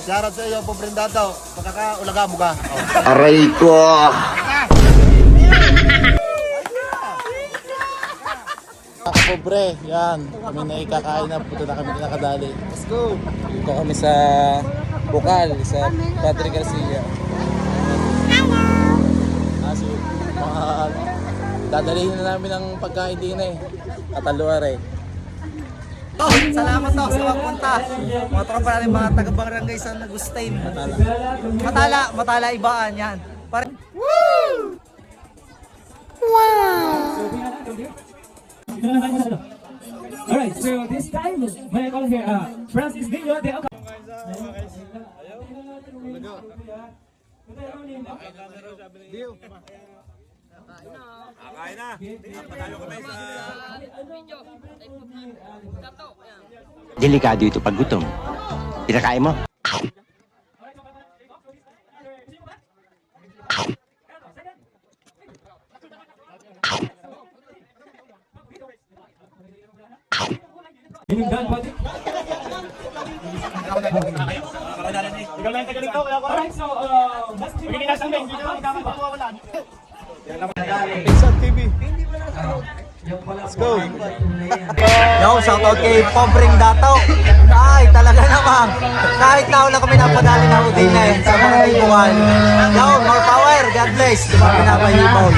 Shoutout sa iyo, pobreng dato. Pagkakaulaga mo ka. Aray ko! Pobre, yan. Kami na ikakain na, puto na kami kinakadali. Let's go! Dito kami sa Bukal, sa Padre Garcia. So, dadalhin na namin ang pagkain din eh. Kataluar eh. Salamat daw sa pagpunta. Mga tropa natin, mga taga-barangay sa Agustin. Matala ibaan yan. Woo! Alright, so this time, may I call here, Francis Villo de Oca. Kakain na. Patalo kami sa... Delikado ito pag gutom. Pinakain mo? Alright, so, bigyan na sa amin. Pinsan TV. Let's go! Yo, shoutout kay Pobreng Dato. Ay, talaga naman. Kahit na wala kami napadali na udin na sa mga ibukan. Yo, more power. God bless. Di ba pinapahibaw?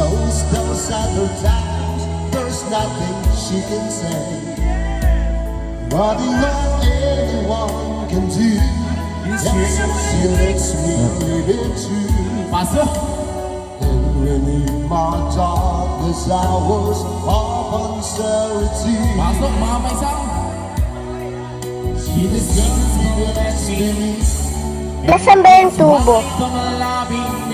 Knows those other times, there's nothing she can say. Nothing that anyone can do. She makes me live it too. And when in my darkness hours of uncertainty, she deserves me the experience. Nasaan ba yung tubo? Pangalabing